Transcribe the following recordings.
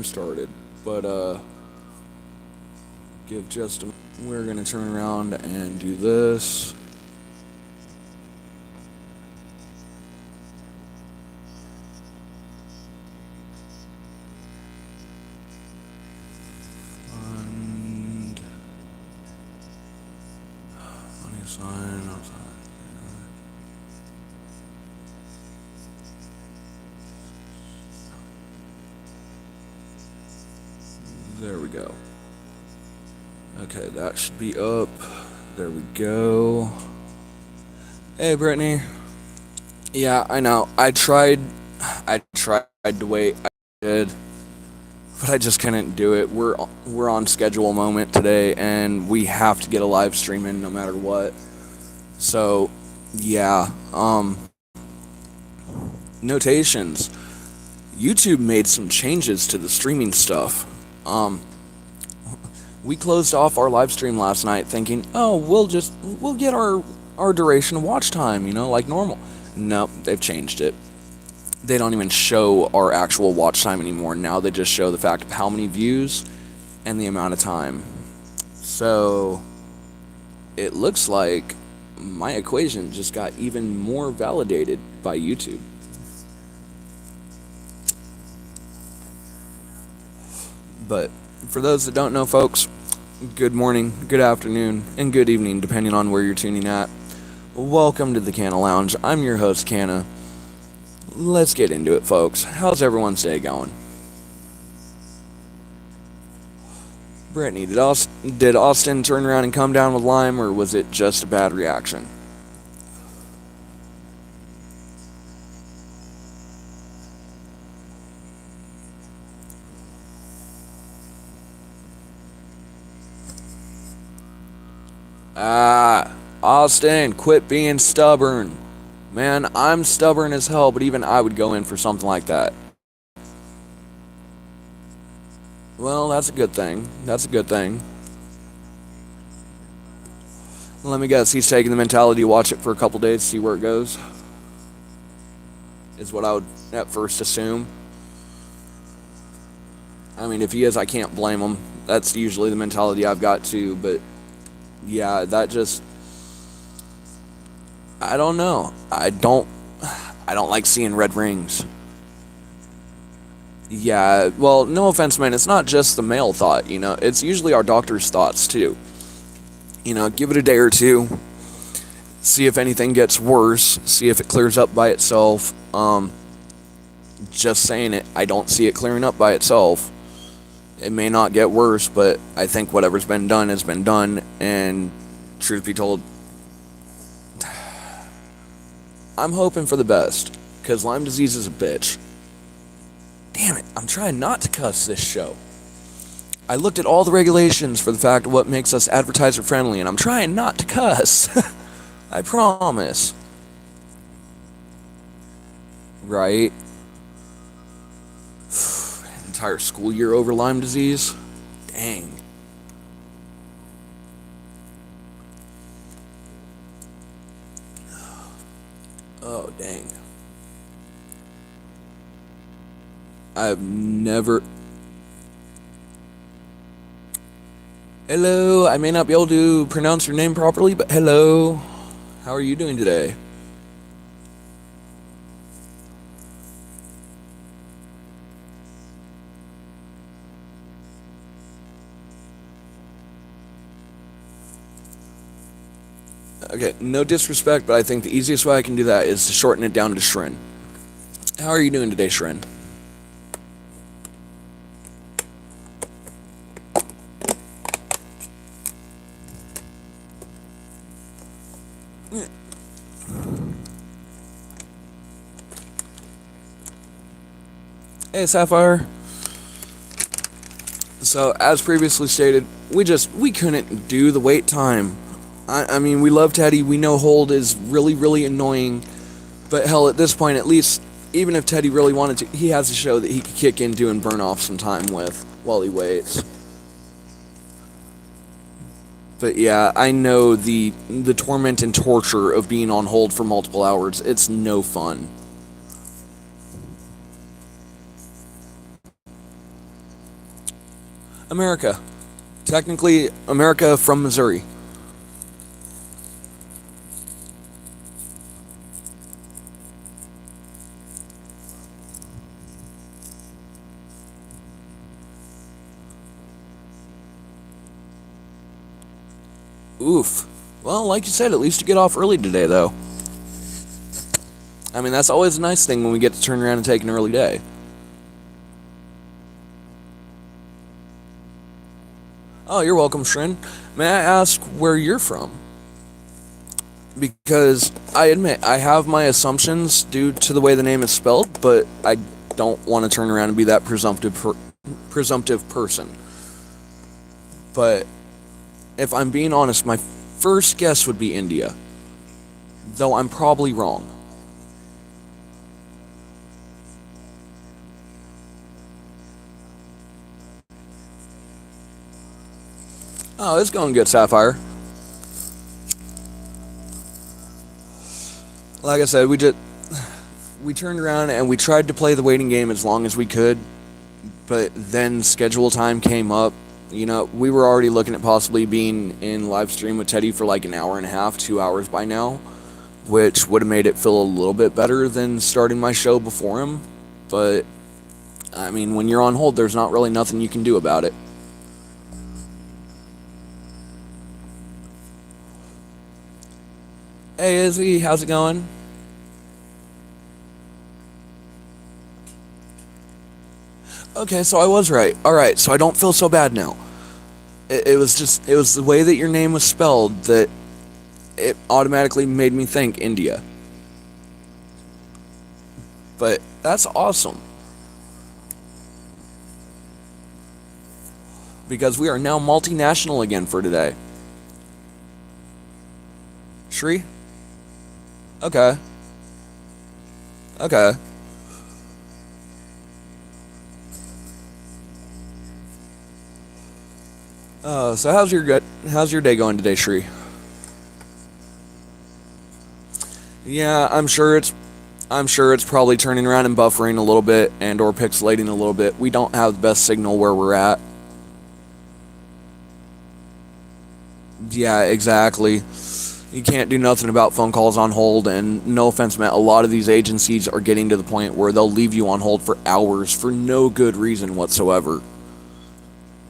started, but give just a. We're gonna turn around and do this. And money sign. There we go. Okay, that should be up. There we go. Hey, Brittany. Yeah, I know. I tried to wait. I did, but I just couldn't do it. We're on schedule moment today, and we have to get a live stream in no matter what. So, yeah. Notations. YouTube made some changes to the streaming stuff. Um, we closed off our live stream last night thinking, oh, we'll get our duration of watch time, like normal. Nope, they've changed it. They don't even show our actual watch time anymore. Now they just show the fact of how many views and the amount of time. So it looks like my equation just got even more validated by YouTube. But for those that don't know, folks, good morning, good afternoon, and good evening, depending on where you're tuning at. Welcome to the Canna Lounge. I'm your host, Canna. Let's get into it, folks. How's everyone's day going? Brittany, did Austin turn around and come down with Lyme, or was it just a bad reaction? Austin, quit being stubborn. Man, I'm stubborn as hell, but even I would go in for something like that. Well, that's a good thing. That's a good thing. Let me guess, he's taking the mentality to watch it for a couple days, see where it goes. Is what I would at first assume. I mean, if he is, I can't blame him. That's usually the mentality I've got too, but yeah, that just I don't know. I don't like seeing red rings. Yeah, well, no offense, man. It's not just the male thought, It's usually our doctor's thoughts too. Give it a day or two, see if anything gets worse, see if it clears up by itself. Just saying it, I don't see it clearing up by itself. It may not get worse, but I think whatever's been done has been done, and truth be told, I'm hoping for the best, because Lyme disease is a bitch. Damn it, I'm trying not to cuss this show. I looked at all the regulations for the fact of what makes us advertiser friendly, and I'm trying not to cuss. I promise. Right? Entire school year over Lyme disease? Dang. Oh, dang. I've never. Hello, I may not be able to pronounce your name properly, but hello. How are you doing today? Okay, no disrespect, but I think the easiest way I can do that is to shorten it down to Shrin. How are you doing today, Shrin? Hey, Sapphire. So, as previously stated, we couldn't do the wait time. I mean, we love Teddy. We know hold is really, really annoying. But hell, at this point, at least, even if Teddy really wanted to, he has a show that he could kick into and burn off some time with while he waits. But yeah, I know the torment and torture of being on hold for multiple hours. It's no fun. America. Technically, America from Missouri. Oof. Well, like you said, at least you get off early today, though. I mean, that's always a nice thing when we get to turn around and take an early day. Oh, you're welcome, Shrin. May I ask where you're from? Because I admit I have my assumptions due to the way the name is spelled, but I don't want to turn around and be that presumptive person. But if I'm being honest, my first guess would be India, though I'm probably wrong. Oh, it's going good, Sapphire. Like I said, we turned around and we tried to play the waiting game as long as we could, but then schedule time came up. You know, we were already looking at possibly being in live stream with Teddy for like an hour and a half, 2 hours by now, which would have made it feel a little bit better than starting my show before him. But I mean, when you're on hold, there's not really nothing you can do about it. Hey Izzy, how's it going? Okay, so I was right. Alright, so I don't feel so bad now. It was the way that your name was spelled that it automatically made me think India. But that's awesome. Because we are now multinational again for today. Shri? Okay. Okay. So how's your day going today, Shri? Yeah, I'm sure it's probably turning around and buffering a little bit and or pixelating a little bit. We don't have the best signal where we're at. Yeah, exactly. You can't do nothing about phone calls on hold, and no offense, Matt, a lot of these agencies are getting to the point where they'll leave you on hold for hours for no good reason whatsoever.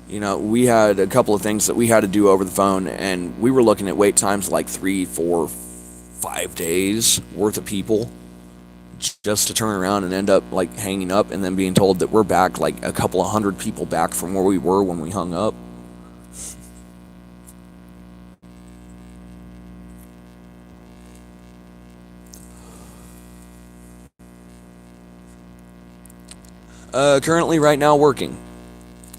You know, we had a couple of things that we had to do over the phone, and we were looking at wait times like 3, 4, 5 days worth of people just to turn around and end up like hanging up and then being told that we're back like a couple of hundred people back from where we were when we hung up. Currently, right now, working.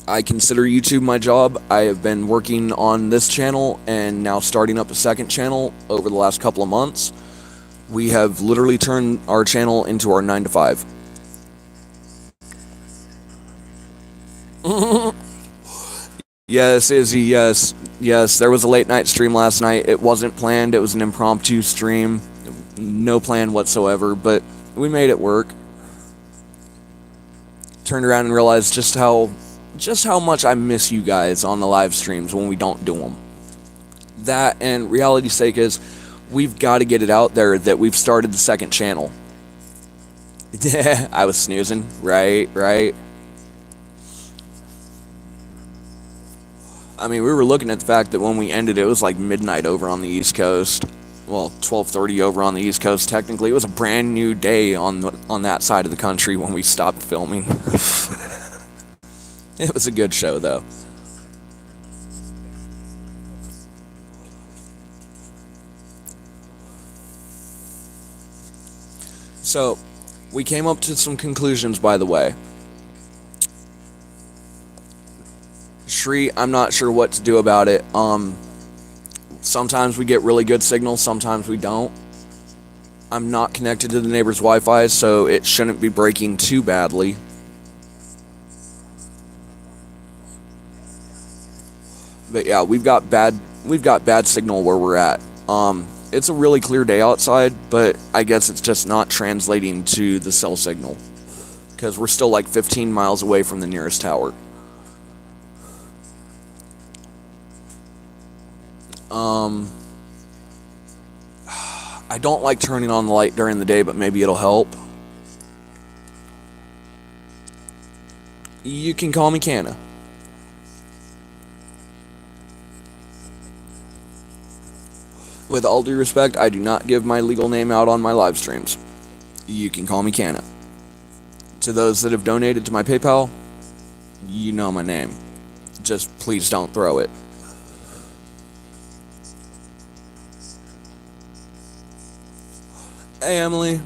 I consider YouTube my job. I have been working on this channel and now starting up a second channel over the last couple of months. We have literally turned our channel into our 9 to 5. Yes, Izzy, yes. Yes, there was a late night stream last night. It wasn't planned, it was an impromptu stream. No plan whatsoever, but we made it work. Turned around and realized just how much I miss you guys on the live streams when we don't do them. That and reality's sake is we've got to get it out there that we've started the second channel. Yeah, I was snoozing. Right, right. I mean, we were looking at the fact that when we ended, it was like midnight over on the East Coast. Well, 12:30 over on the East Coast. Technically, it was a brand new day on that side of the country when we stopped filming. It was a good show, though. So, we came up to some conclusions, by the way. Shri, I'm not sure what to do about it. Sometimes we get really good signals, sometimes we don't. I'm not connected to the neighbor's Wi-Fi, so it shouldn't be breaking too badly. But yeah, we've got bad signal where we're at. It's a really clear day outside, but I guess it's just not translating to the cell signal because we're still like 15 miles away from the nearest tower. Um, I don't like turning on the light during the day, but maybe it'll help. You can call me Canna. With all due respect, I do not give my legal name out on my live streams. You can call me Canna. To those that have donated to my PayPal, you know my name. Just please don't throw it. Hey, Emily.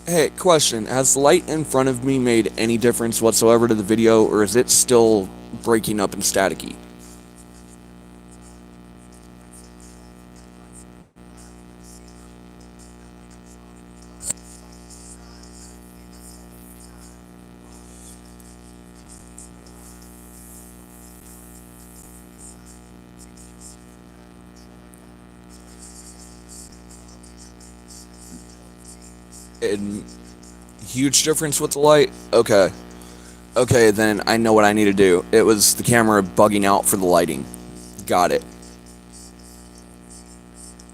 Hey, question. Has the light in front of me made any difference whatsoever to the video, or is it still breaking up and staticky? And huge difference with the light? Okay. Okay, then I know what I need to do. It was the camera bugging out for the lighting. Got it.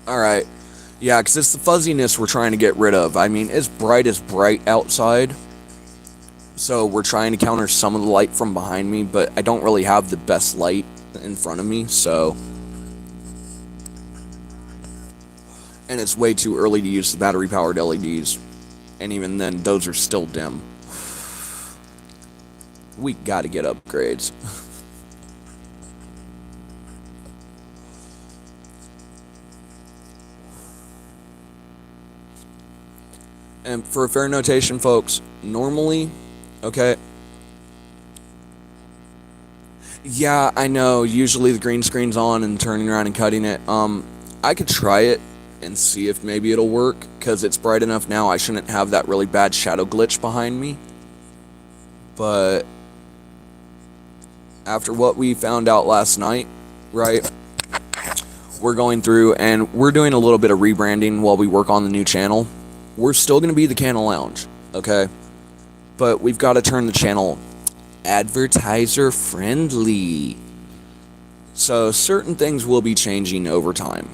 Alright. Yeah, because it's the fuzziness we're trying to get rid of. I mean, it's bright as bright outside. So we're trying to counter some of the light from behind me, but I don't really have the best light in front of me, so... And it's way too early to use the battery-powered LEDs. And even then, those are still dim. We gotta get upgrades. And for a fair notation, folks, normally, okay... Yeah, I know, usually the green screen's on and turning around and cutting it. I could try it and see if maybe it'll work, because it's bright enough now I shouldn't have that really bad shadow glitch behind me. But after what we found out last night, right, we're going through and we're doing a little bit of rebranding while we work on the new channel. We're still going to be the Canna Lounge, okay? But we've got to turn the channel advertiser friendly. So certain things will be changing over time.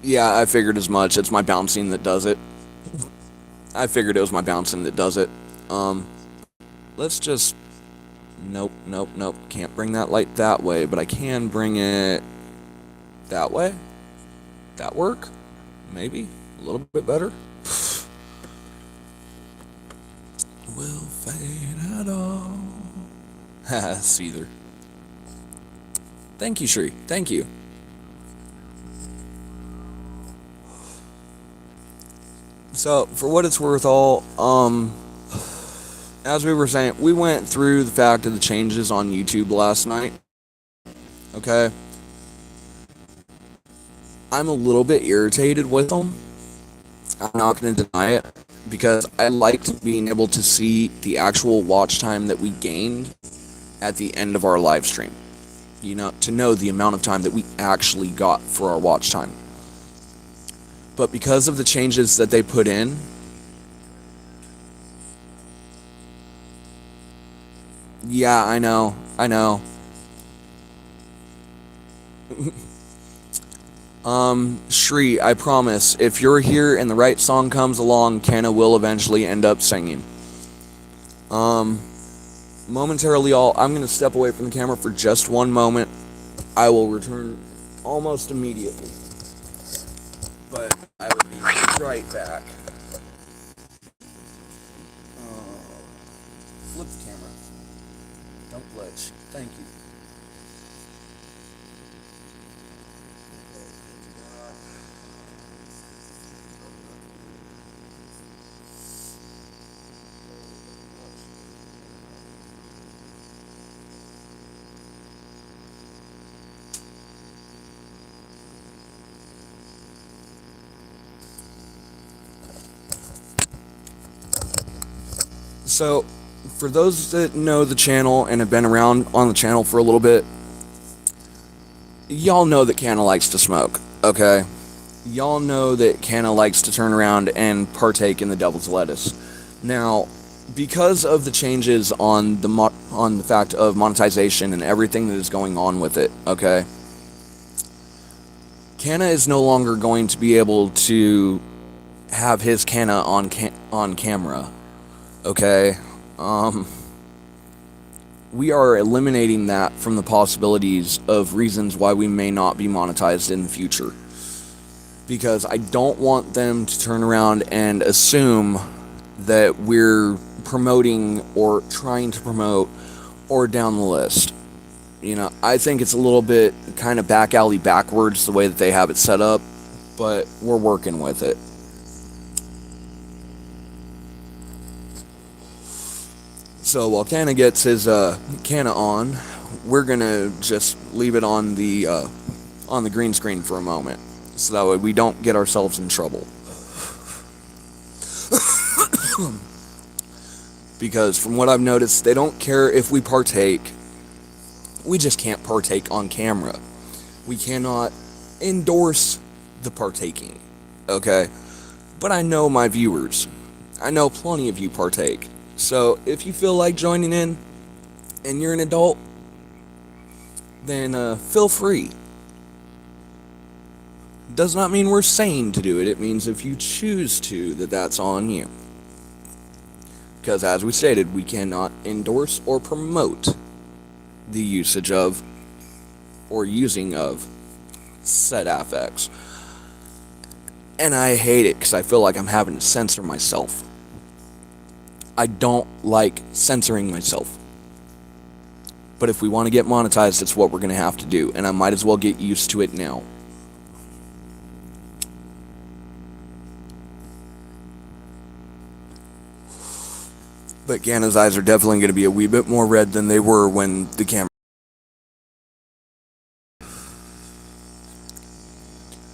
Yeah, I figured as much. It's my bouncing that does it. I figured it was my bouncing that does it. Let's just... Nope. Can't bring that light that way, but I can bring it... that way? That work? Maybe? A little bit better? Will fade at all. Haha, Seether. Thank you, Shri. Thank you. So, for what it's worth all, as we were saying, we went through the fact of the changes on YouTube last night. Okay? I'm a little bit irritated with them. I'm not going to deny it. Because I liked being able to see the actual watch time that we gained at the end of our live stream. You know, to know the amount of time that we actually got for our watch time. But because of the changes that they put in, yeah, I know. Shri, I promise, if you're here and the right song comes along, Canna will eventually end up singing. Momentarily, I'm gonna step away from the camera for just one moment. I will return almost immediately. But I will be right back. Flip the camera. Don't glitch. Thank you. So, for those that know the channel and have been around on the channel for a little bit, y'all know that Canna likes to smoke, okay? Y'all know that Canna likes to turn around and partake in the devil's lettuce. Now, because of the changes on on the fact of monetization and everything that is going on with it, okay, Canna is no longer going to be able to have his Canna on camera, okay? We are eliminating that from the possibilities of reasons why we may not be monetized in the future. Because I don't want them to turn around and assume that we're promoting or trying to promote or down the list. You know, I think it's a little bit kind of back alley backwards the way that they have it set up, but we're working with it. So while Canna gets his Canna on, we're gonna just leave it on the green screen for a moment, so that way we don't get ourselves in trouble. Because from what I've noticed, they don't care if we partake. We just can't partake on camera. We cannot endorse the partaking, okay? But I know my viewers. I know plenty of you partake. So if you feel like joining in and you're an adult, then feel free. Does not mean we're saying to do it. It means if you choose to, that's on you. Because as we stated, we cannot endorse or promote the usage of or using of said affects. And I hate it because I feel like I'm having to censor myself. I don't like censoring myself. But if we want to get monetized, it's what we're going to have to do. And I might as well get used to it now. But Canna's eyes are definitely going to be a wee bit more red than they were when the camera.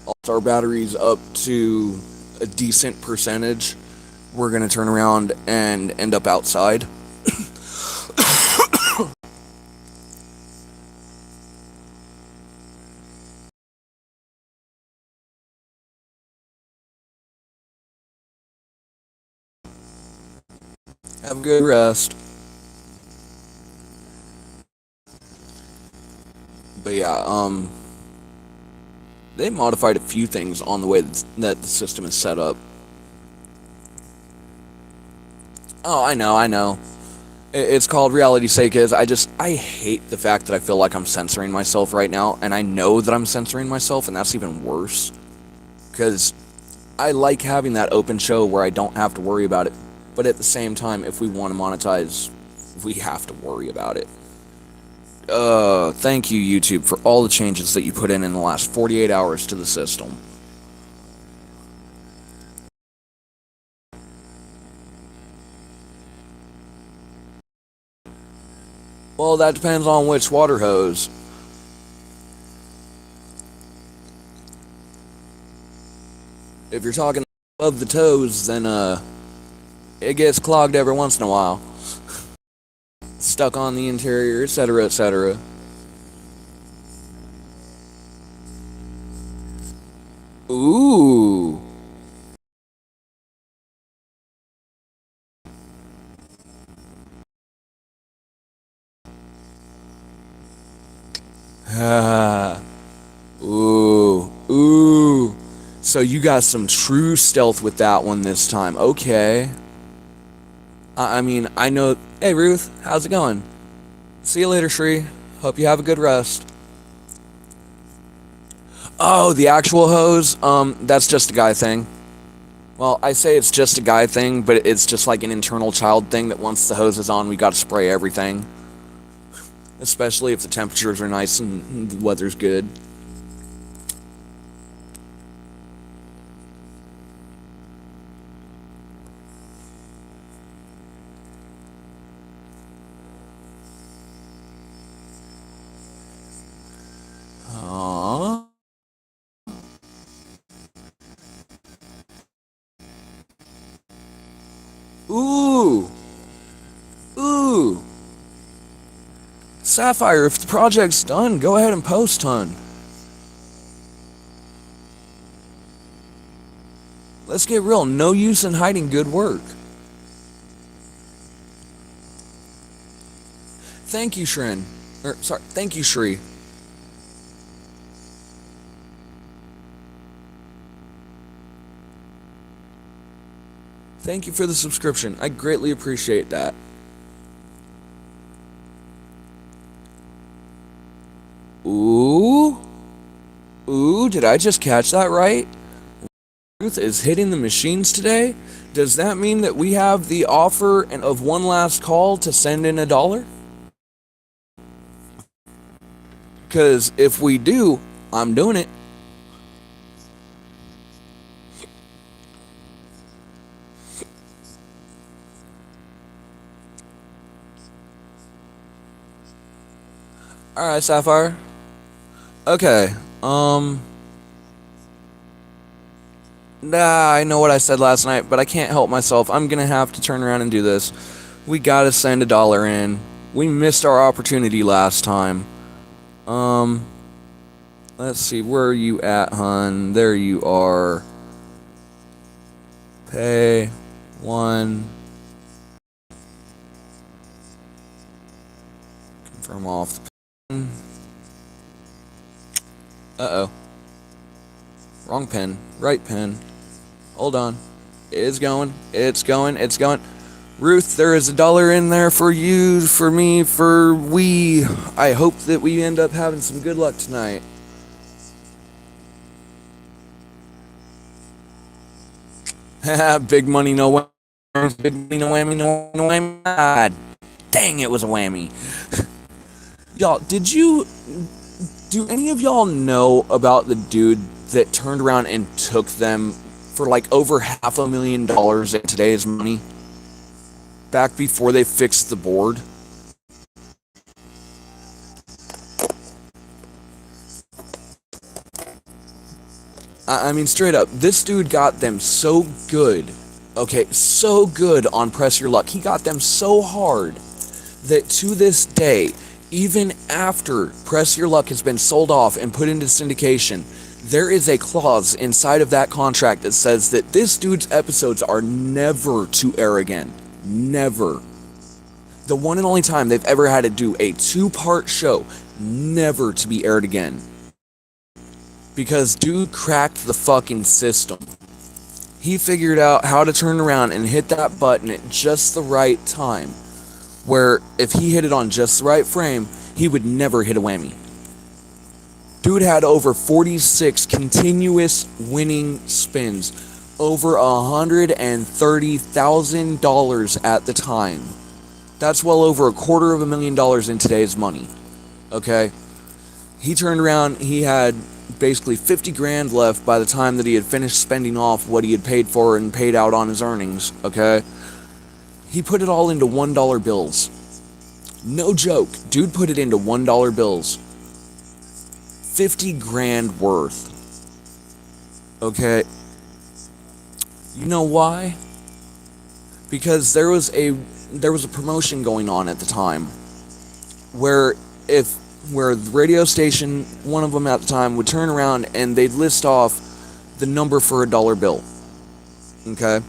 Also, our battery's up to a decent percentage. We're going to turn around and end up outside. Have a good rest. But yeah, they modified a few things on the way that the system is set up. Oh, I know. It's called Reality Seekers. I hate the fact that I feel like I'm censoring myself right now, and I know that I'm censoring myself, and that's even worse. Because I like having that open show where I don't have to worry about it. But at the same time, if we want to monetize, we have to worry about it. Thank you, YouTube, for all the changes that you put in the last 48 hours to the system. Well, that depends on which water hose. If you're talking above the toes, then, it gets clogged every once in a while. Stuck on the interior, etc., etc. Ooh. Ooh. So you got some true stealth with that one this time. Okay. I mean, I know. Hey, Ruth, how's it going? See you later, Shree. Hope you have a good rest. Oh, the actual hose? That's just a guy thing. Well, I say it's just a guy thing, but it's just like an internal child thing that once the hose is on, we gotta spray everything. Especially if the temperatures are nice and the weather's good. Aww. Ooh. Ooh. Sapphire, if the project's done, go ahead and post, hun. Let's get real. No use in hiding good work. Thank you, Shrin. Sorry, thank you, Shri. Thank you for the subscription. I greatly appreciate that. Ooh. Ooh, did I just catch that right? Ruth is hitting the machines today? Does that mean that we have the offer of one last call to send in $1? Because if we do, I'm doing it. Alright, Sapphire. Okay, Nah, I know what I said last night, but I can't help myself. I'm gonna have to turn around and do this. We gotta send $1 in. We missed our opportunity last time. Let's see, where are you at, hun? There you are. Pay 1. Confirm off the pin. Uh-oh. Wrong pin. Right pin. Hold on. It's going. It's going. It's going. Ruth, there is $1 in there for you, for me, for we. I hope that we end up having some good luck tonight. Big money, no whammy. Big money, no whammy, no whammy. God, dang, it was a whammy. Y'all, do any of y'all know about the dude that turned around and took them for like over $500,000 in today's money? Back before they fixed the board? I mean, straight up, this dude got them so good. Okay, so good on Press Your Luck. He got them so hard that to this day, even after Press Your Luck has been sold off and put into syndication, there is a clause inside of that contract that says that this dude's episodes are never to air again. Never. The one and only time they've ever had to do a 2-part show, never to be aired again. Because dude cracked the fucking system. He figured out how to turn around and hit that button at just the right time, where if he hit it on just the right frame, he would never hit a whammy. Dude had over 46 continuous winning spins, over $130,000 at the time. That's well over $250,000 in today's money. Okay? He turned around, he had basically 50 grand left by the time that he had finished spending off what he had paid for and paid out on his earnings. Okay? He put it all into $1 bills. No joke. Dude put it into $1 bills. 50 grand worth. Okay? You know why? Because there was a promotion going on at the time where the radio station, one of them at the time, would turn around and they'd list off the number for $1 bill. Okay?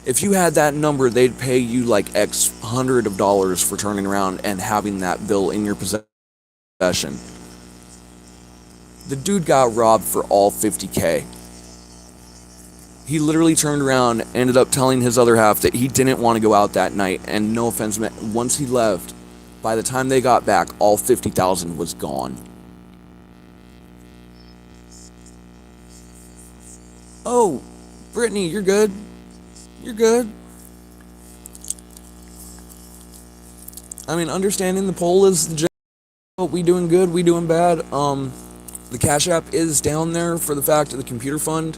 If you had that number, they'd pay you like X hundred of dollars for turning around and having that bill in your possession. The dude got robbed for all 50K. He literally turned around, ended up telling his other half that he didn't want to go out that night, and no offense, once he left, by the time they got back, all 50,000 was gone. Oh, Brittany, you're good. You're good. I mean, understanding the poll is the general, we doing good, we doing bad. The Cash App is down there for the fact of the computer fund,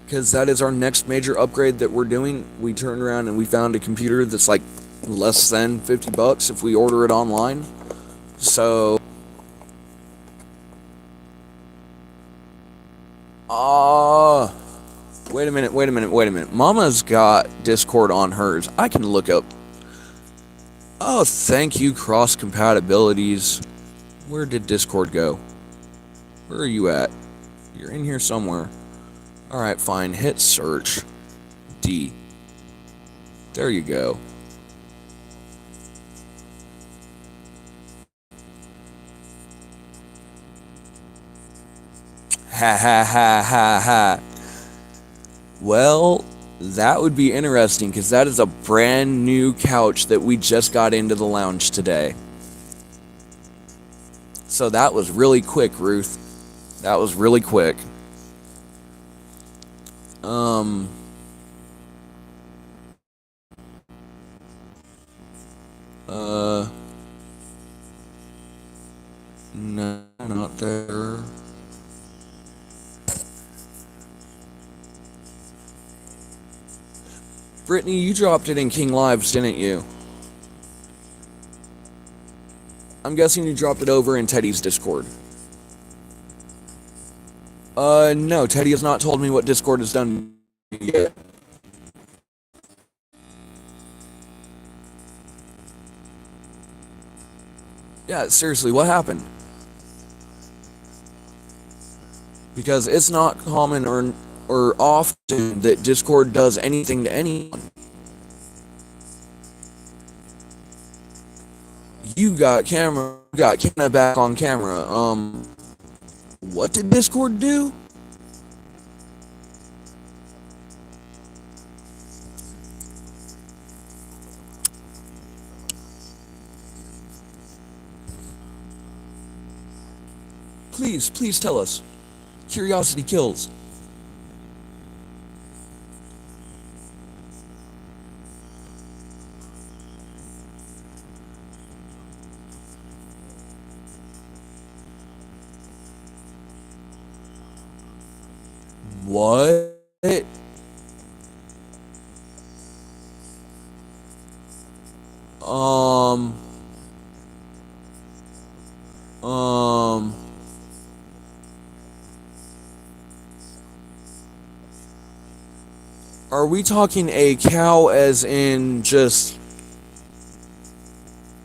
because that is our next major upgrade that we're doing. We turned around and we found a computer that's like less than $50 if we order it online. So, wait a minute. Mama's got Discord on hers. I can look up. Oh, thank you, cross compatibilities. Where did Discord go? Where are you at? You're in here somewhere. Alright, fine. Hit search. D. There you go. Ha ha ha ha ha. Well, that would be interesting because that is a brand new couch that we just got into the lounge today. So that was really quick, Ruth. That was really quick. No, not there. Brittany, you dropped it in King Lives, didn't you? I'm guessing you dropped it over in Teddy's Discord. No, Teddy has not told me what Discord has done yet. Yeah, seriously, what happened? Because it's not common or often that Discord does anything to anyone. You got Canna back on camera. What did Discord do? Please tell us. Curiosity kills. What? Um. Are we talking a cow as in just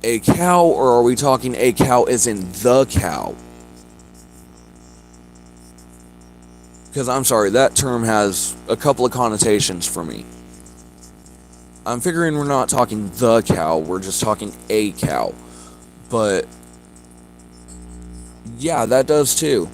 a cow, or are we talking a cow as in the cow? Because I'm sorry, that term has a couple of connotations for me. I'm figuring we're not talking the cow, we're just talking a cow. But yeah, that does too.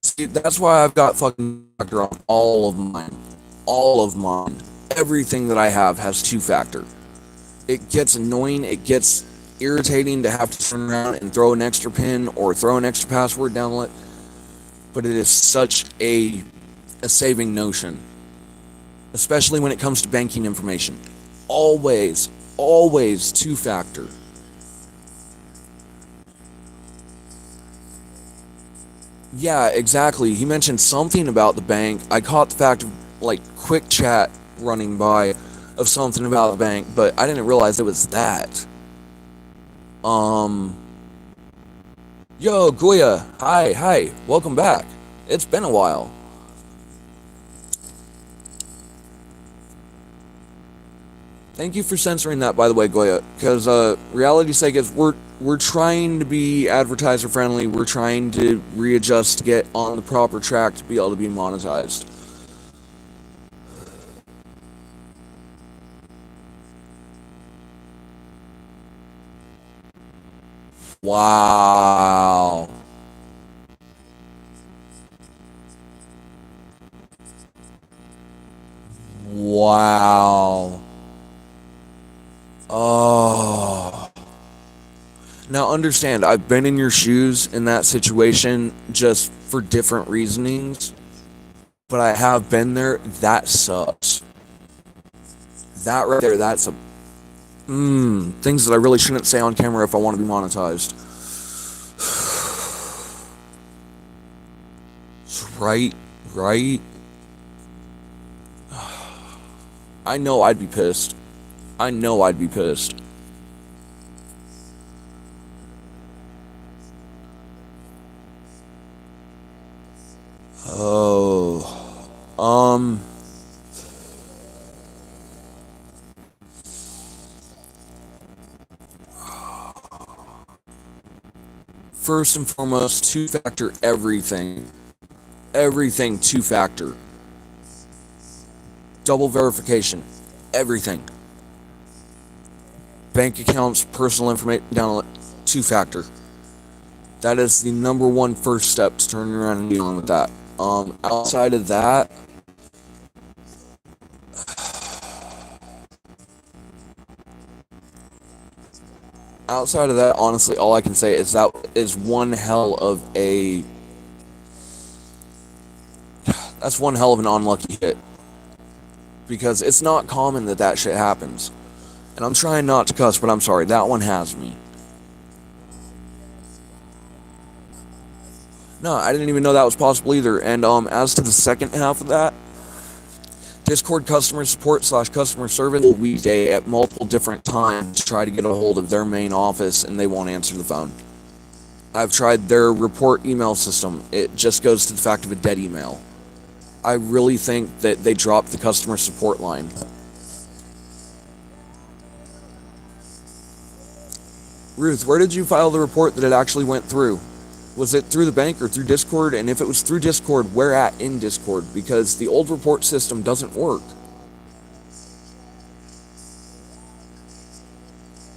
See, that's why I've got fucking factor on all of mine. All of mine. Everything that I have has two-factor. It gets annoying, it gets irritating to have to turn around and throw an extra pin or throw an extra password down it, but it is such a saving notion, especially when it comes to banking information. Always two-factor. Yeah, exactly. He mentioned something about the bank. I caught the fact of, like, quick chat running by of something about the bank, but I didn't realize it was that. Yo, Goya. Hi. Welcome back. It's been a while. Thank you for censoring that, by the way, Goya, because reality's sake is we're trying to be advertiser friendly. We're trying to readjust to get on the proper track to be able to be monetized. Wow. Wow. Oh. Now understand, I've been in your shoes in that situation just for different reasonings, but I have been there. That sucks. That right there, that's a things that I really shouldn't say on camera if I want to be monetized. Right. I know I'd be pissed. Oh. First and foremost, two-factor everything. Everything two-factor. Double verification. Everything. bank accounts, personal information, down two-factor. That is the number one first step to turning around and dealing with that. Outside of that, honestly, all I can say is that is one hell of a. That's one hell of an unlucky hit. Because it's not common that shit happens. And I'm trying not to cuss, but I'm sorry, that one has me. No, I didn't even know that was possible either. And as to the second half of that, Discord customer support / customer service weekday at multiple different times to try to get a hold of their main office, and they won't answer the phone. I've tried their report email system. It just goes to the fact of a dead email. I really think that they dropped the customer support line. Ruth, where did you file the report that it actually went through? Was it through the bank or through Discord? And if it was through Discord, where at in Discord? Because the old report system doesn't work.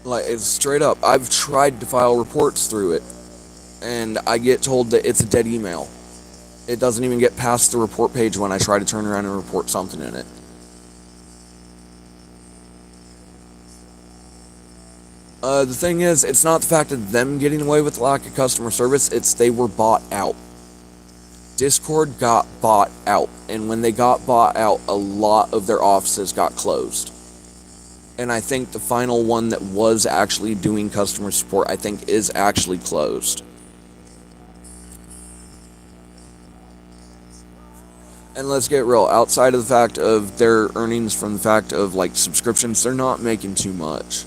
Like, it's straight up. I've tried to file reports through it, and I get told that it's a dead email. It doesn't even get past the report page when I try to turn around and report something in it. The thing is, it's not the fact of them getting away with lack of customer service, it's they were bought out. Discord got bought out, and when they got bought out, a lot of their offices got closed. And I think the final one that was actually doing customer support, I think, is actually closed. And let's get real, outside of the fact of their earnings from the fact of, like, subscriptions, they're not making too much.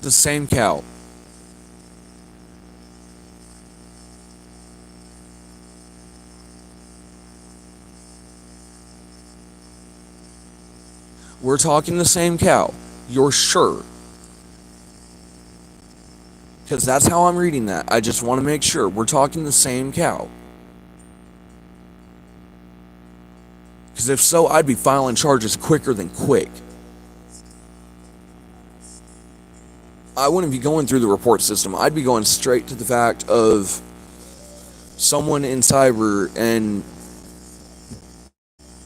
The same cow. We're talking the same cow. You're sure? Because that's how I'm reading that. I just want to make sure. We're talking the same cow. Because if so, I'd be filing charges quicker than quick. I wouldn't be going through the report system. I'd be going straight to the fact of someone in cyber and,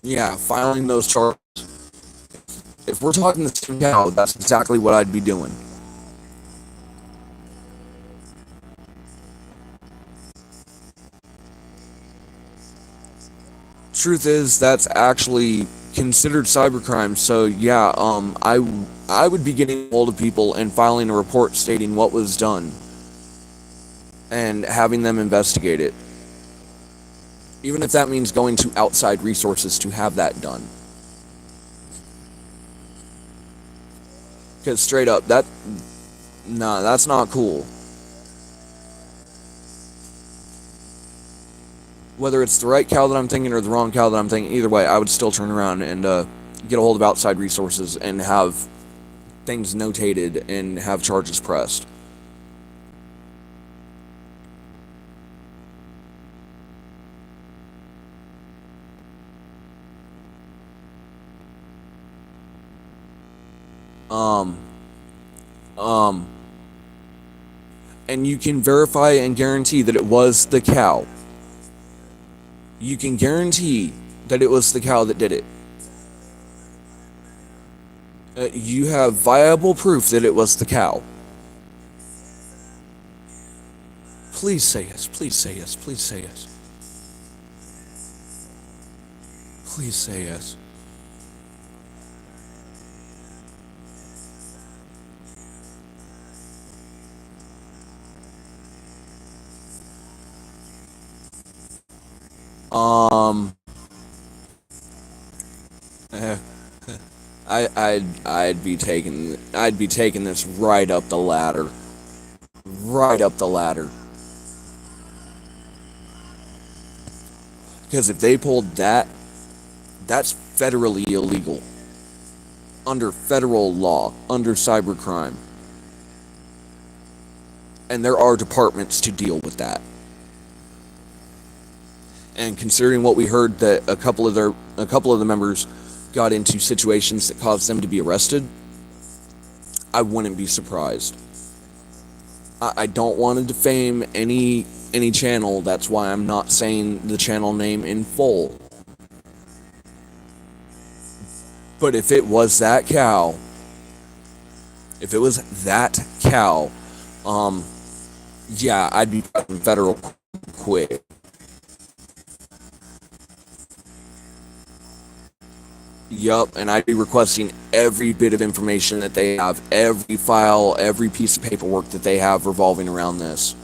yeah, filing those charges. If we're talking the same cow, that's exactly what I'd be doing. Truth is, that's actually considered cybercrime, so yeah, I would be getting hold of people and filing a report stating what was done and having them investigate it. Even if that means going to outside resources to have that done. Because straight up, that's not cool. Whether it's the right cow that I'm thinking or the wrong cow that I'm thinking, either way, I would still turn around and get a hold of outside resources and have things notated and have charges pressed. And you can verify and guarantee that it was the cow. You can guarantee that it was the cow that did it. You have viable proof that it was the cow. Please say yes, please say yes, please say yes. Please say yes. I'd be taking this right up the ladder. Right up the ladder. Because if they pulled that, that's federally illegal. Under federal law, under cybercrime. And there are departments to deal with that. And considering what we heard that a couple of the members got into situations that caused them to be arrested, I wouldn't be surprised. I don't want to defame any channel. That's why I'm not saying the channel name in full. But if it was that cow, yeah, I'd be pressing federal quick. Yup, and I'd be requesting every bit of information that they have, every file, every piece of paperwork that they have revolving around this.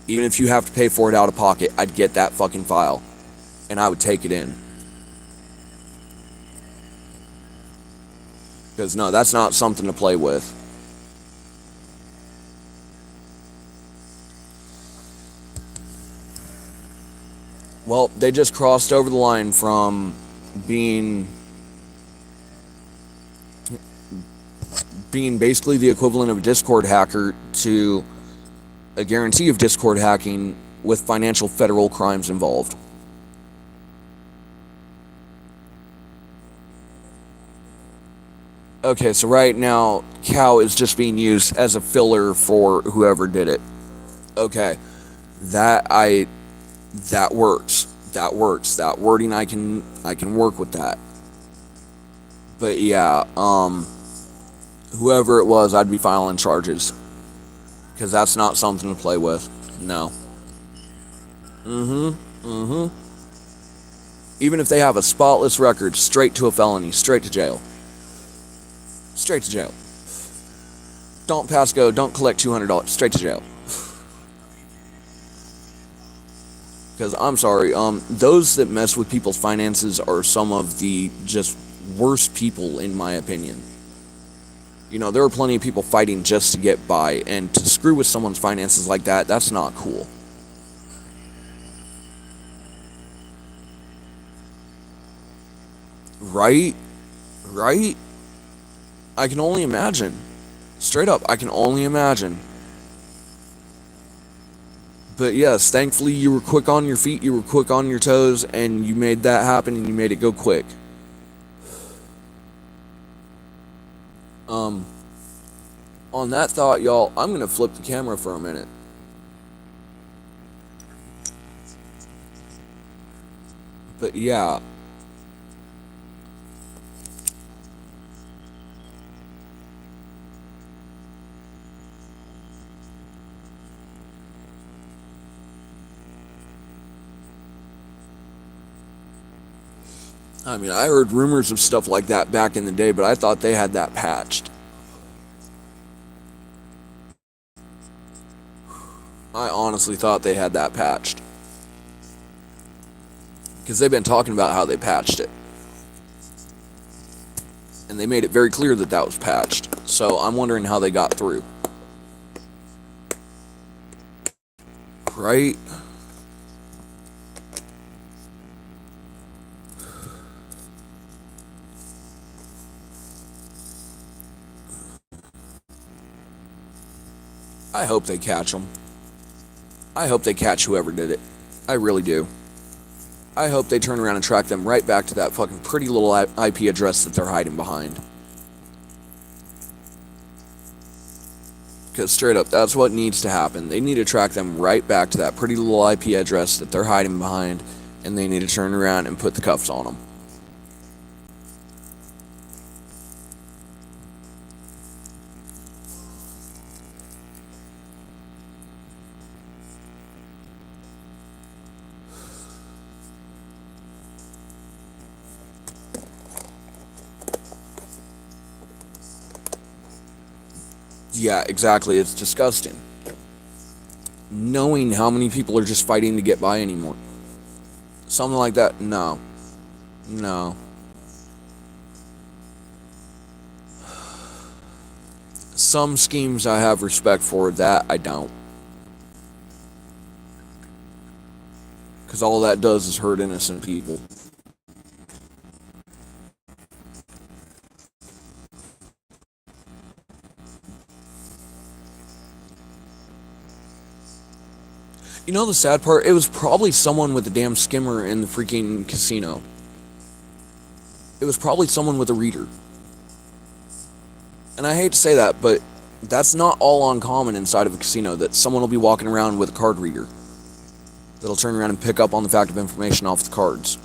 Even if you have to pay for it out of pocket, I'd get that fucking file, and I would take it in. Because no, that's not something to play with. Well, they just crossed over the line from being basically the equivalent of a Discord hacker to a guarantee of Discord hacking with financial federal crimes involved. Okay, so right now, cow is just being used as a filler for whoever did it. Okay, that works. That works. That wording I can work with that. But yeah, whoever it was, I'd be filing charges. Because that's not something to play with. No. Even if they have a spotless record, straight to a felony, straight to jail. Straight to jail. Don't pass go, don't collect $200, straight to jail. Because I'm sorry, those that mess with people's finances are some of the just worst people, in my opinion. You know, there are plenty of people fighting just to get by, and to screw with someone's finances like that, that's not cool. Right? Right? I can only imagine. Straight up, I can only imagine. But yes, thankfully you were quick on your feet, you were quick on your toes, and you made that happen, and you made it go quick. On that thought, y'all, I'm going to flip the camera for a minute. But yeah. I mean, I heard rumors of stuff like that back in the day, but I thought they had that patched. I honestly thought they had that patched. Because they've been talking about how they patched it. And they made it very clear that that was patched. So I'm wondering how they got through. Right? I hope they catch them. I hope they catch whoever did it. I really do. I hope they turn around and track them right back to that fucking pretty little IP address that they're hiding behind. Because straight up, that's what needs to happen. They need to track them right back to that pretty little IP address that they're hiding behind, and they need to turn around and put the cuffs on them. Yeah, exactly. It's disgusting. Knowing how many people are just fighting to get by anymore. Something like that, no. No. Some schemes I have respect for, that I don't. Because all that does is hurt innocent people. You know the sad part? It was probably someone with a damn skimmer in the freaking casino. It was probably someone with a reader. And I hate to say that, but that's not all uncommon inside of a casino, that someone will be walking around with a card reader that'll turn around and pick up on the fact of information off the cards.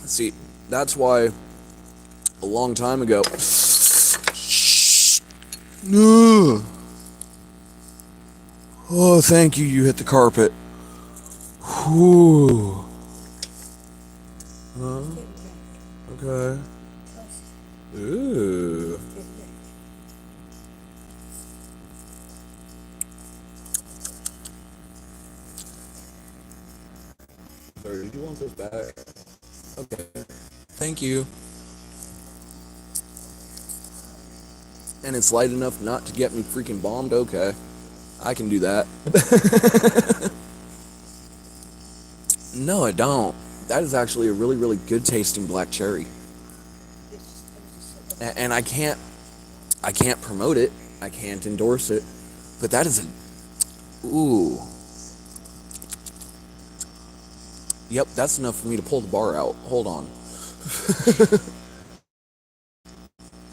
See, that's why a long time ago. No. Oh, thank you. You hit the carpet. Whew. Huh? Okay. Ooh. Sorry, did you want this back? Okay. Thank you. And it's light enough not to get me freaking bombed? Okay. I can do that. No, I don't. That is actually a really, really good tasting black cherry. And I can't promote it. I can't endorse it. But that is a... Ooh. Yep, that's enough for me to pull the bar out. Hold on.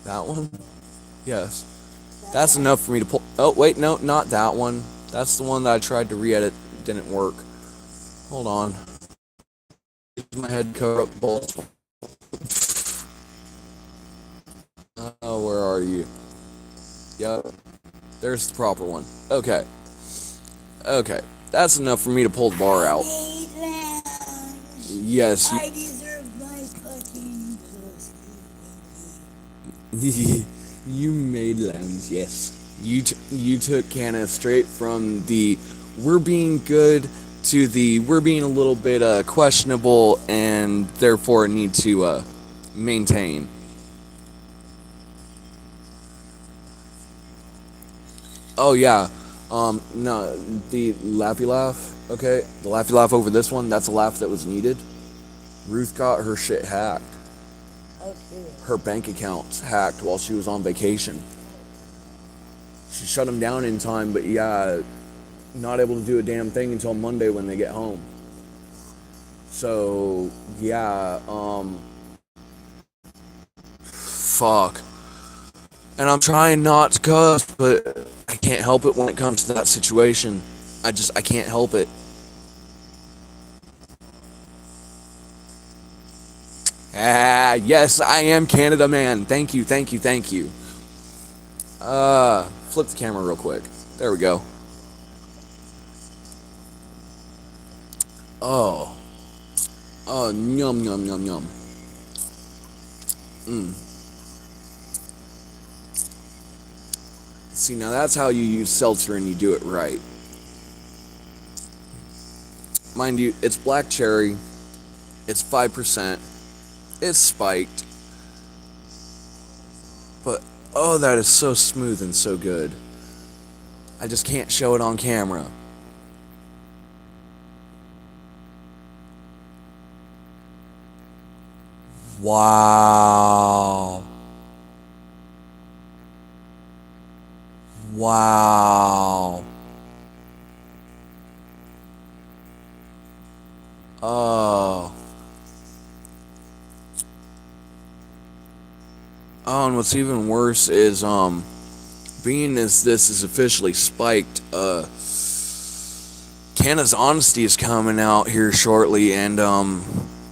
That one? Yes. That's enough for me to pull... Oh, wait, no, not that one. That's the one that I tried to re-edit. Didn't work. Hold on. My head cover up bolts. Oh, where are you? Yep. There's the proper one. Okay. Okay. That's enough for me to pull the bar out. Yes. I deserve my fucking You made lambs, yes. You took Canna straight from the we're being good to the we're being a little bit questionable and therefore need to maintain. Oh yeah. No, the laughy laugh, okay? The laughy laugh over this one, that's a laugh that was needed. Ruth got her shit hacked. Okay. Her bank account's hacked while she was on vacation. She shut them down in time, but yeah, not able to do a damn thing until Monday when they get home. So, yeah, fuck. And I'm trying not to cuss, but I can't help it when it comes to that situation. I can't help it. Ah, yes, I am Canada man. Thank you, thank you, thank you. Flip the camera real quick. There we go. Oh. Oh, yum, yum, yum, yum. See, now that's how you use seltzer and you do it right. Mind you, it's black cherry. It's 5%. It's spiked. But, oh, that is so smooth and so good. I just can't show it on camera. Wow. Wow. Oh. Oh, and what's even worse is, being as this is officially spiked, Canna's honesty is coming out here shortly, and,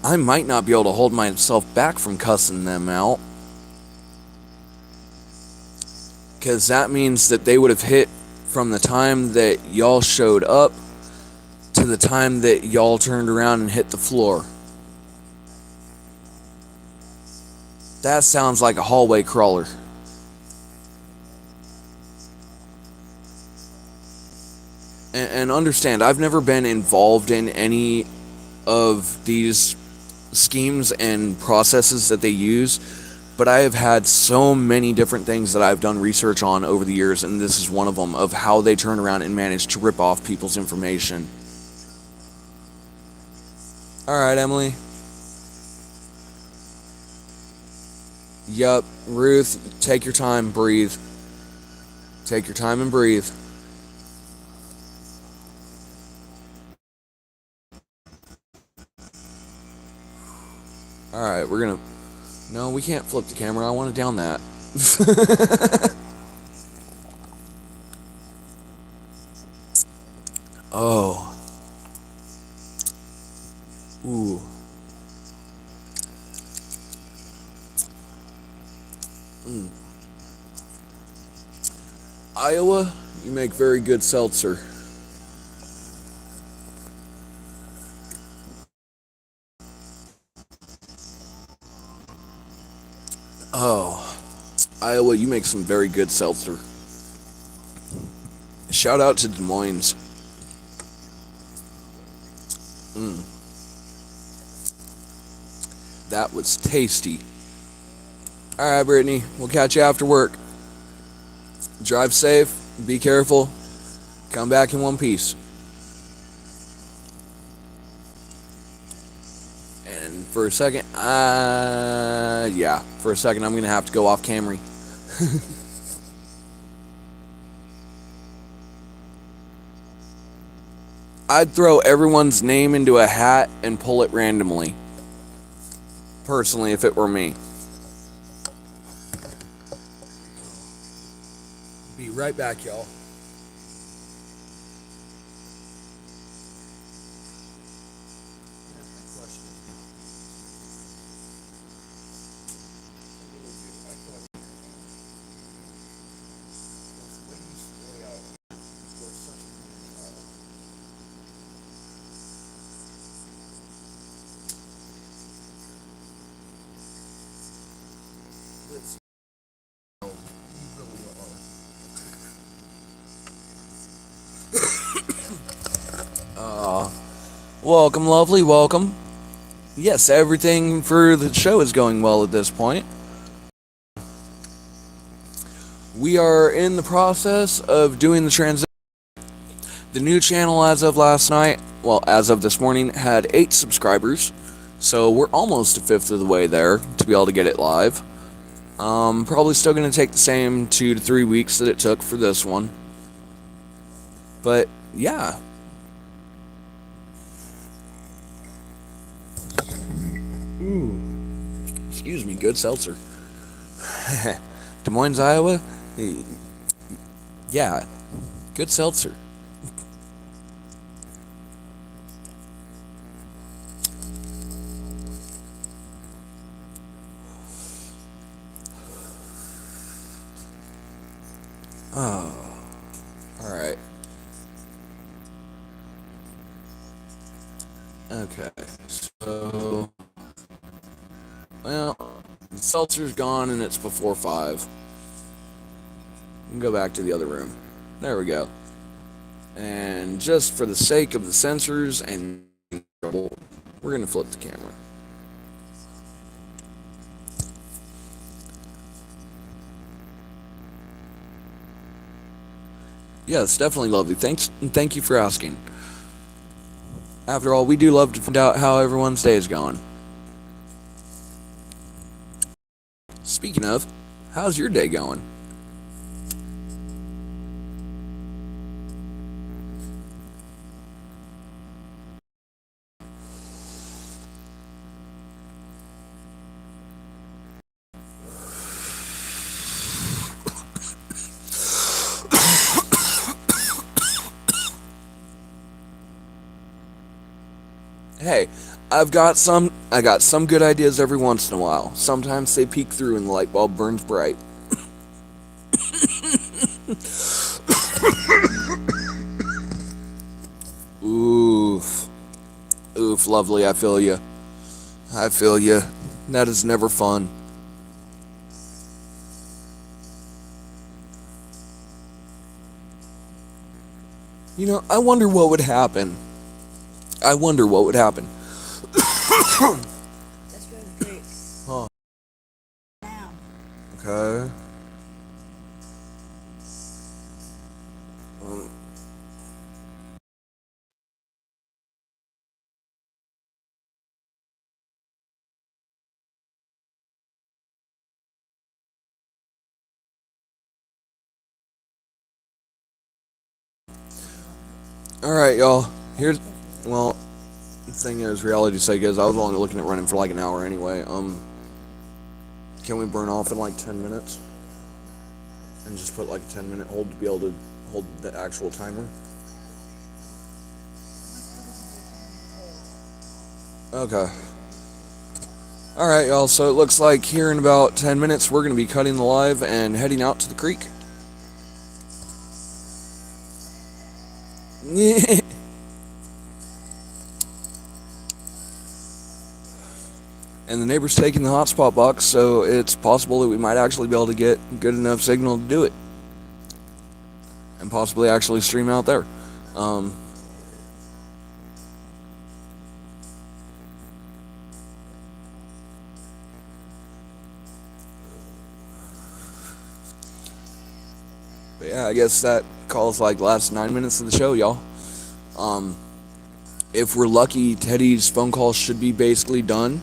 I might not be able to hold myself back from cussing them out. Because that means that they would have hit from the time that y'all showed up to the time that y'all turned around and hit the floor. That sounds like a hallway crawler. And understand, I've never been involved in any of these schemes and processes that they use, but I have had so many different things that I've done research on over the years, and this is one of them, of how they turn around and manage to rip off people's information. Alright, Emily. Yup, Ruth, take your time, breathe. Take your time and breathe. Alright, we're gonna... No, we can't flip the camera. I want to down that. Oh. Ooh. Iowa, you make very good seltzer. Oh. Iowa, you make some very good seltzer. Shout out to Des Moines. That was tasty. Alright, Brittany, we'll catch you after work. Drive safe, be careful, come back in one piece. And for a second, for a second I'm gonna have to go off Camry. I'd throw everyone's name into a hat and pull it randomly. Personally, if it were me. Be right back, y'all. Welcome, lovely, welcome. Yes, everything for the show is going well at this point. We are in the process of doing the transition. The new channel as of last night, well, as of this morning, had 8 subscribers. So we're almost a fifth of the way there to be able to get it live. Probably still going to take the same 2 to 3 weeks that it took for this one. But, yeah. Ooh. Excuse me, good seltzer. Des Moines, Iowa? Yeah, good seltzer. Oh, alright. Okay, so... Well, the seltzer's gone and it's before 5. We can go back to the other room. There we go. And just for the sake of the sensors and we're going to flip the camera. Yeah, it's definitely lovely. Thank you for asking. After all, we do love to find out how everyone's day is going. Speaking of, how's your day going? Hey, I got some good ideas every once in a while. Sometimes they peek through and the light bulb burns bright. Oof. Oof, lovely, I feel ya. I feel ya. That is never fun. You know, I wonder what would happen. I wonder what would happen. Let's go to the creek. Huh. Now. Okay. Alright, y'all. Here's. Well, the thing is, reality's sake is, I was only looking at running for like an hour anyway. Can we burn off in like 10 minutes? And just put like a 10-minute hold to be able to hold the actual timer? Okay. Alright, y'all, so it looks like here in about 10 minutes we're going to be cutting the live and heading out to the creek. And the neighbor's taking the hotspot box, so it's possible that we might actually be able to get good enough signal to do it. And possibly actually stream out there. But yeah, I guess that calls like the last 9 minutes of the show, y'all. If we're lucky, Teddy's phone call should be basically done.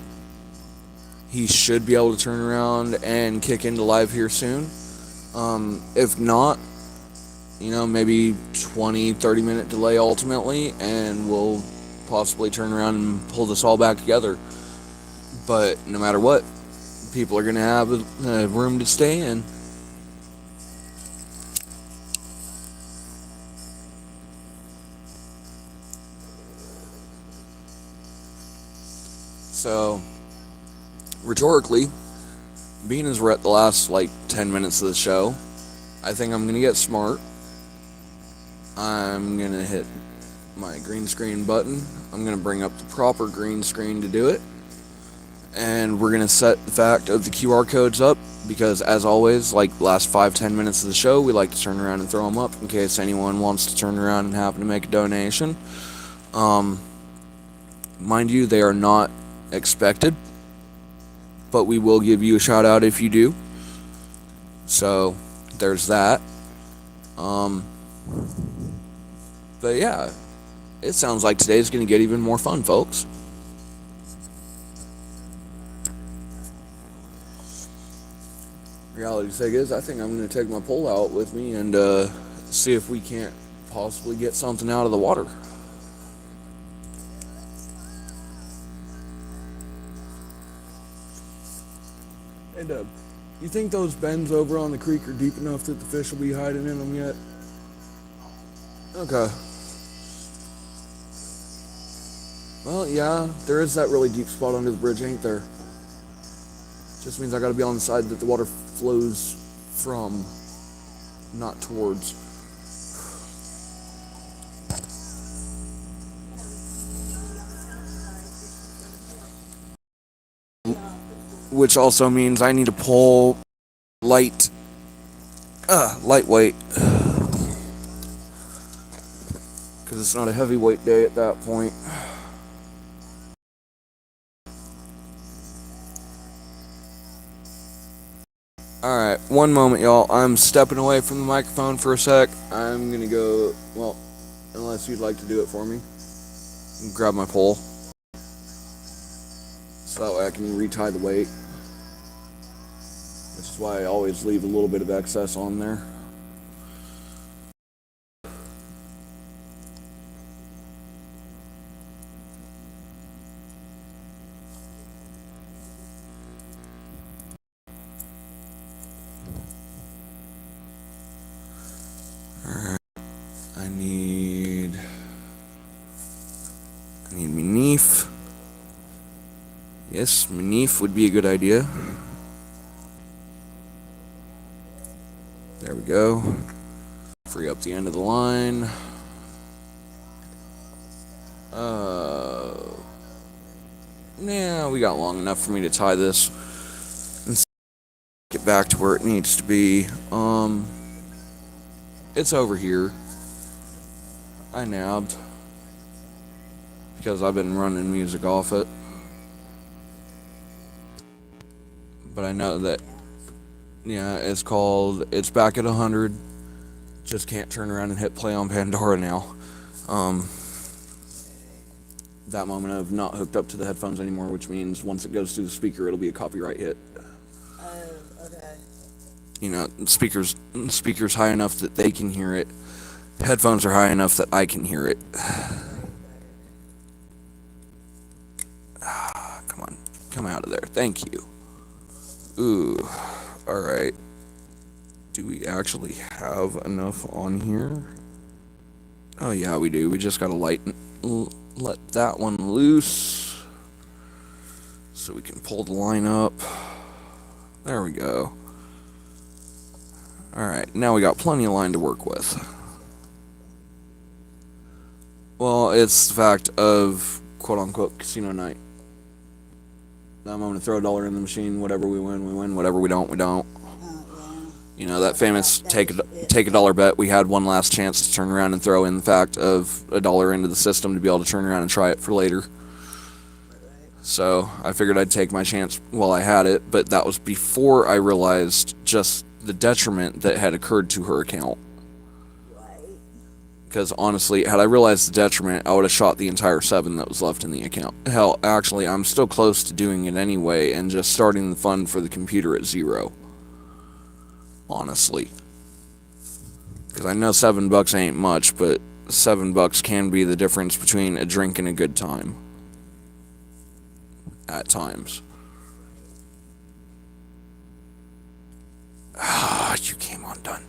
He should be able to turn around and kick into live here soon. If not, maybe 20-30 minute delay ultimately, and we'll possibly turn around and pull this all back together. But no matter what, people are going to have a room to stay in. So, rhetorically, being as we're at the last like 10 minutes of the show, I think I'm gonna get smart. I'm gonna hit my green screen button. I'm gonna bring up the proper green screen to do it. And we're gonna set the fact of the QR codes up because, as always, like the last 5-10 minutes of the show, we like to turn around and throw them up in case anyone wants to turn around and happen to make a donation. Mind you, they are not expected, but we will give you a shout out if you do. So there's that. But yeah, it sounds like today's gonna get even more fun, folks. Reality's sake is, I think I'm gonna take my pole out with me and see if we can't possibly get something out of the water. And you think those bends over on the creek are deep enough that the fish will be hiding in them yet? Okay. Well, yeah, there is that really deep spot under the bridge, ain't there? Just means I gotta be on the side that the water flows from, not towards. Which also means I need to pull lightweight. Because it's not a heavyweight day at that point. Alright, one moment, y'all. I'm stepping away from the microphone for a sec. I'm gonna go, well, unless you'd like to do it for me. Grab my pole. So that way I can retie the weight. Which is why I always leave a little bit of excess on there. Alright. I need Manif. Yes, Manif would be a good idea. There we go. Free up the end of the line. Yeah, we got long enough for me to tie this and get back to where it needs to be. It's over here. I nabbed because I've been running music off it. But I know that, yeah, it's back at 100. Just can't turn around and hit play on Pandora now. That moment of not hooked up to the headphones anymore, which means once it goes through the speaker, it'll be a copyright hit. Okay. Speakers high enough that they can hear it, Headphones are high enough that I can hear it. Come on. Come out of there. Thank you. Ooh. Alright. Do we actually have enough on here? Oh yeah, we do. We just gotta let that one loose so we can pull the line up. There we go. Alright, now we got plenty of line to work with. Well, it's the fact of quote-unquote casino night. I'm going to throw $1 in the machine. Whatever we win, we win. Whatever we don't, we don't. You know, that famous take a dollar bet. We had one last chance to turn around and throw in the fact of $1 into the system to be able to turn around and try it for later. So I figured I'd take my chance while I had it, but that was before I realized just the detriment that had occurred to her account. Because honestly, had I realized the detriment, I would have shot the entire 7 that was left in the account. Hell, actually, I'm still close to doing it anyway and just starting the fund for the computer at 0. Honestly. Because I know $7 ain't much, but $7 can be the difference between a drink and a good time. At times. Ah, you came undone.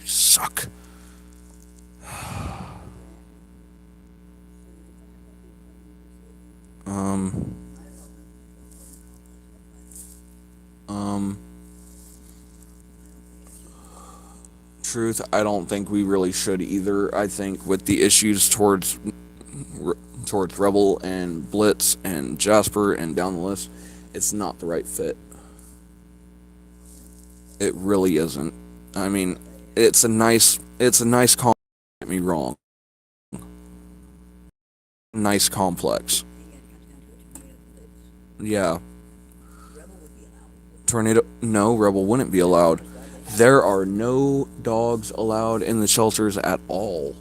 You suck. Truth, I don't think we really should either. I think with the issues towards Rebel and Blitz and Jasper and down the list, it's not the right fit. It really isn't. I mean, it's a nice complex. Don't get me wrong. Nice complex. Yeah. Tornado? No, Rebel wouldn't be allowed. There are no dogs allowed in the shelters at all.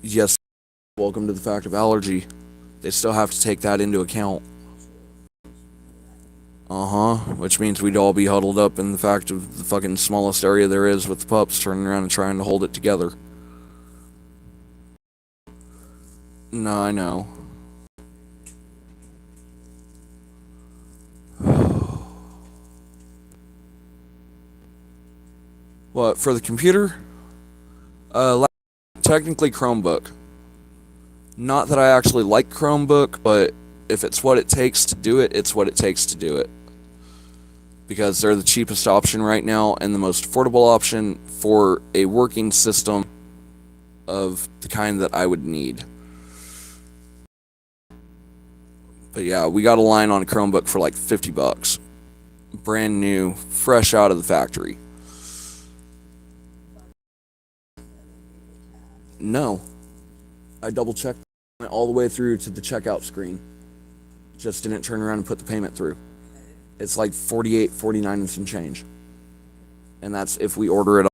Yes, welcome to the fact of allergy. They still have to take that into account. Which means we'd all be huddled up in the fact of the fucking smallest area there is with the pups turning around and trying to hold it together. No, I know. What, for the computer? Technically Chromebook. Not that I actually like Chromebook, but if it's what it takes to do it, it's what it takes to do it. Because they're the cheapest option right now and the most affordable option for a working system of the kind that I would need. But yeah, we got a line on a Chromebook for like $50. Brand new, fresh out of the factory. No. I double checked all the way through to the checkout screen. Just didn't turn around and put the payment through. It's like $48.49 and some change. And that's if we order it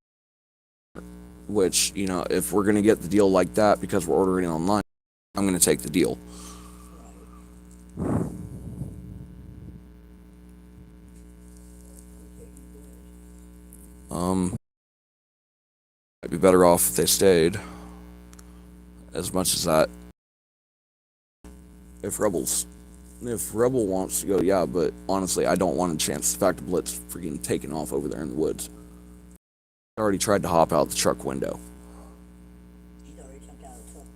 online. Which, you know, if we're going to get the deal like that because we're ordering it online, I'm going to take the deal. Might be better off if they stayed. As much as that. If Rebel wants to go, yeah, but honestly, I don't want a chance. The fact of Blitz freaking taking off over there in the woods. I already tried to hop out the truck window. He's already jumped out of the truck.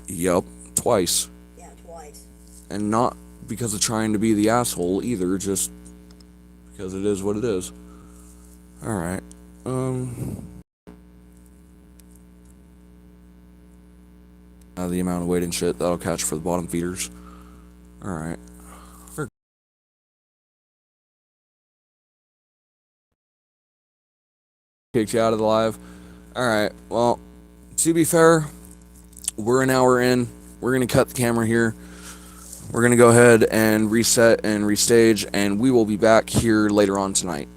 Yup, twice. Yeah, twice. And not because of trying to be the asshole either, just because it is what it is. Alright, the amount of weight and shit that'll catch for the bottom feeders. Alright. Kicked you out of the live. Alright, well, to be fair, we're an hour in. We're going to cut the camera here. We're going to go ahead and reset and restage, and we will be back here later on tonight.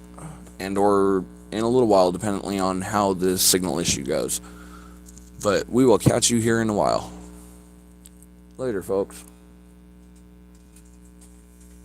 And or in a little while, depending on how the signal issue goes. But we will catch you here in a while. Later, folks.